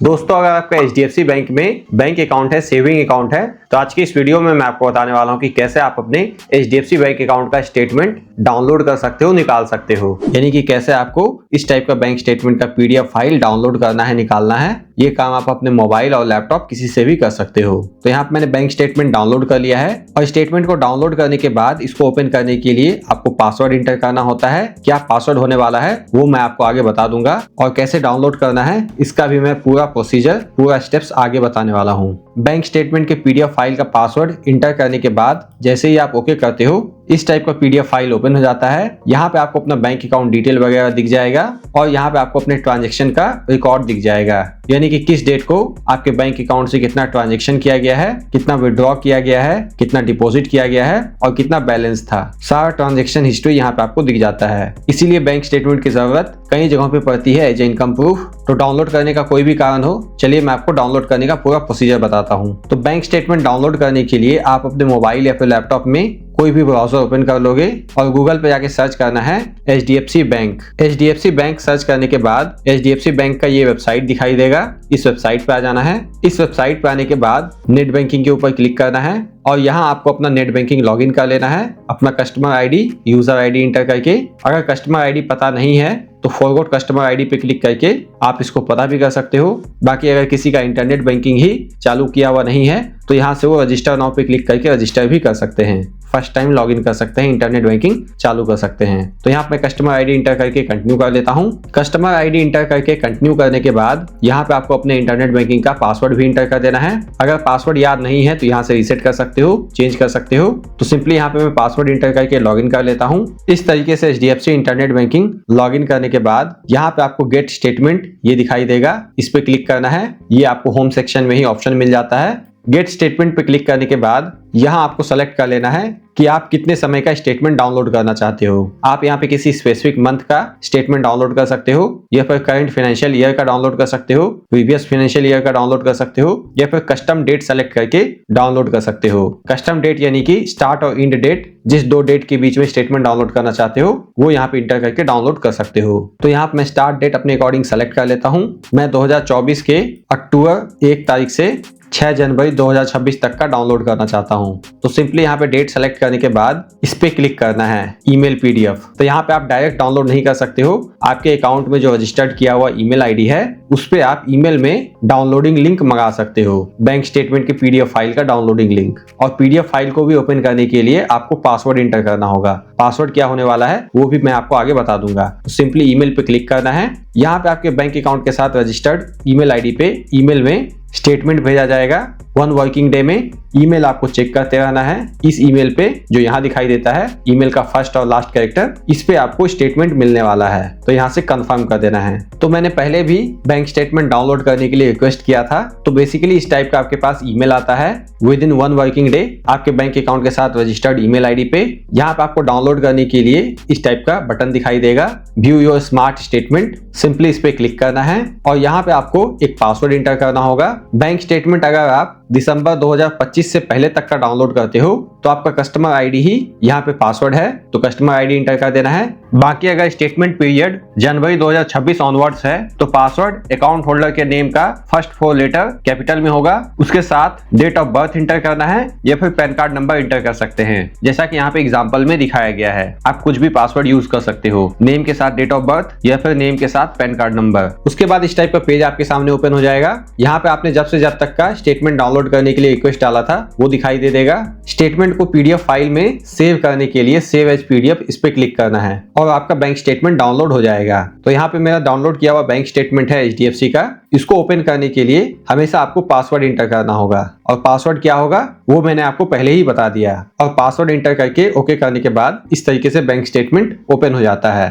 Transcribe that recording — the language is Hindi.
दोस्तों, अगर आपका HDFC बैंक में बैंक अकाउंट है, सेविंग अकाउंट है, तो आज की इस वीडियो में मैं आपको बताने वाला हूं कि कैसे आप अपने HDFC बैंक अकाउंट का स्टेटमेंट डाउनलोड कर सकते हो, निकाल सकते हो। यानी कि कैसे आपको इस टाइप का बैंक स्टेटमेंट का PDF फाइल डाउनलोड करना है, निकालना है। ये काम आप अपने मोबाइल और लैपटॉप किसी से भी कर सकते हो। तो यहाँ पे मैंने बैंक स्टेटमेंट डाउनलोड कर लिया है और स्टेटमेंट को डाउनलोड करने के बाद इसको ओपन करने के लिए आपको पासवर्ड इंटर करना होता है। क्या पासवर्ड होने वाला है वो मैं आपको आगे बता दूंगा, और कैसे डाउनलोड करना है इसका भी मैं पूरा प्रोसीजर, पूरा स्टेप्स आगे बताने वाला हूँ। बैंक स्टेटमेंट के PDF फाइल का पासवर्ड इंटर करने के बाद जैसे ही आप ओके करते हो, इस टाइप का PDF फाइल ओपन हो जाता है। यहाँ पे आपको अपना बैंक अकाउंट डिटेल वगैरह दिख जाएगा और यहाँ पे आपको अपने ट्रांजैक्शन का रिकॉर्ड दिख जाएगा, यानी कि किस डेट को आपके बैंक अकाउंट से कितना ट्रांजैक्शन किया गया है, कितना विड्रॉ किया गया है, कितना डिपॉजिट किया गया है और कितना बैलेंस था। सारा ट्रांजैक्शन हिस्ट्री यहाँ पे आपको दिख जाता है। इसीलिए बैंक स्टेटमेंट की जरूरत कई जगहों पे पड़ती है एज इनकम प्रूफ। तो डाउनलोड करने का कोई भी कारण हो, चलिए मैं आपको डाउनलोड करने का पूरा प्रोसीजर बताता हूँ। तो बैंक स्टेटमेंट डाउनलोड करने के लिए आप अपने मोबाइल या फिर लैपटॉप में कोई भी ब्राउजर ओपन कर लोगे और गूगल पे जाके सर्च करना है HDFC bank. HDFC bank search करने के बाद HDFC बैंक का ये वेबसाइट दिखाई देगा। इस वेबसाइट पे आ जाना है। इस वेबसाइट पे आने के बाद नेट बैंकिंग के ऊपर क्लिक करना है और यहाँ आपको अपना नेट बैंकिंग लॉगिन कर लेना है, अपना customer ID, user ID inter करके। अगर कस्टमर आईडी पता नहीं है तो फॉरगॉट कस्टमर आईडी पे क्लिक करके आप इसको पता भी कर सकते हो। बाकी अगर किसी का इंटरनेट बैंकिंग ही चालू किया हुआ नहीं है तो यहाँ से वो रजिस्टर नाउ पे क्लिक करके रजिस्टर भी कर सकते हैं। फर्स्ट टाइम लॉगिन कर सकते हैं, इंटरनेट बैंकिंग चालू कर सकते हैं। तो यहाँ पे कस्टमर आईडी इंटर करके कंटिन्यू कर लेता हूँ। कस्टमर आईडी इंटर करके कंटिन्यू करने के बाद यहाँ पे आपको अपने इंटरनेट बैंकिंग का पासवर्ड भी इंटर कर देना है। अगर पासवर्ड याद नहीं है तो यहाँ से रीसेट कर सकते हो, चेंज कर सकते हो। तो सिंपली यहाँ पे मैं पासवर्ड इंटर करके लॉगिन कर लेता हूँ। इस तरीके से HDFC इंटरनेट बैंकिंग लॉगिन करने के बाद यहाँ पे आपको गेट स्टेटमेंट ये दिखाई देगा, इस पे क्लिक करना है। ये आपको होम सेक्शन में ही ऑप्शन मिल जाता है। गेट स्टेटमेंट पे क्लिक करने के बाद यहाँ आपको सेलेक्ट कर लेना है कि आप कितने समय का स्टेटमेंट डाउनलोड करना चाहते हो। आप यहाँ पे किसी स्पेसिफिक मंथ का स्टेटमेंट डाउनलोड कर सकते हो, या फिर करंट फाइनेंशियल ईयर का डाउनलोड कर सकते हो, प्रीवियस फाइनेंशियल ईयर का डाउनलोड कर सकते हो, या फिर कस्टम डेट सेलेक्ट करके डाउनलोड कर सकते हो। कस्टम डेट यानी कि स्टार्ट और एंड डेट, जिस दो डेट के बीच में स्टेटमेंट डाउनलोड करना चाहते हो वो यहाँ पे इंटर करके डाउनलोड कर सकते हो। तो यहाँ पे मैं स्टार्ट डेट अपने अकॉर्डिंग सेलेक्ट कर लेता हूँ। मैं 2024 के अक्टूबर 1 तारीख से 6 जनवरी 2026 तक का डाउनलोड करना चाहता हूं। तो सिंपली यहाँ पे डेट सेलेक्ट करने के बाद इस पे क्लिक करना है ईमेल PDF। तो यहाँ पे आप डायरेक्ट डाउनलोड नहीं कर सकते हो। आपके अकाउंट में जो रजिस्टर्ड किया हुआ ईमेल आईडी है उस पे आप ईमेल में डाउनलोडिंग लिंक मंगा सकते हो, बैंक स्टेटमेंट की PDF फाइल का डाउनलोडिंग लिंक। और PDF फाइल को भी ओपन करने के लिए आपको पासवर्ड इंटर करना होगा। पासवर्ड क्या होने वाला है वो भी मैं आपको आगे बता दूंगा। तो सिंपली ईमेल पे क्लिक करना है। यहाँ पे आपके बैंक अकाउंट के साथ रजिस्टर्ड ईमेल आईडी पे ईमेल में स्टेटमेंट भेजा जाएगा। 1 वर्किंग डे में ईमेल आपको चेक करते रहना है। इस ईमेल पे जो यहाँ दिखाई देता है ईमेल का फर्स्ट और लास्ट कैरेक्टर, इस पे आपको स्टेटमेंट मिलने वाला है। तो यहाँ से कंफर्म कर देना है। तो मैंने पहले भी बैंक स्टेटमेंट डाउनलोड करने के लिए रिक्वेस्ट किया था। तो बेसिकली इस टाइप का आपके पास ईमेल आता है विद इन 1 वर्किंग डे आपके बैंक अकाउंट के साथ रजिस्टर्ड ईमेल आईडी पे। यहाँ पे आपको डाउनलोड करने के लिए इस टाइप का बटन दिखाई देगा, view your smart statement. Simply इस पे क्लिक करना है और यहाँ पे आपको एक पासवर्ड इंटर करना होगा। बैंक स्टेटमेंट अगर आप दिसंबर 2025 से पहले तक का डाउनलोड करते हो तो आपका कस्टमर आईडी ही यहाँ पे पासवर्ड है, तो कस्टमर आईडी इंटर कर देना है। बाकी अगर स्टेटमेंट पीरियड जनवरी 2026 ऑनवर्ड्स है तो पासवर्ड अकाउंट होल्डर के नेम का फर्स्ट 4 लेटर कैपिटल में होगा, उसके साथ डेट ऑफ बर्थ इंटर करना है या फिर पैन कार्ड नंबर इंटर कर सकते हैं, जैसा कि यहाँ पे एग्जांपल में दिखाया गया है। आप कुछ भी पासवर्ड यूज कर सकते हो, नेम के साथ डेट ऑफ बर्थ या फिर नेम के साथ पैन कार्ड नंबर। उसके बाद इस टाइप का पेज आपके सामने ओपन हो जाएगा। यहाँ पे आपने जब से जब तक का स्टेटमेंट डाउनलोड करने के लिए रिक्वेस्ट डाला था वो दिखाई दे देगा। स्टेटमेंट को PDF फाइल में सेव करने के लिए सेव एज PDF इस पे क्लिक करना है और आपका बैंक स्टेटमेंट डाउनलोड हो जाएगा। तो यहाँ पे मेरा डाउनलोड किया हुआ बैंक स्टेटमेंट है HDFC का। इसको ओपन करने के लिए हमेशा आपको पासवर्ड इंटर करना होगा, और पासवर्ड क्या होगा वो मैंने आपको पहले ही बता दिया। और पासवर्ड इंटर करके ओके करने के बाद इस तरीके से बैंक स्टेटमेंट ओपन हो जाता है।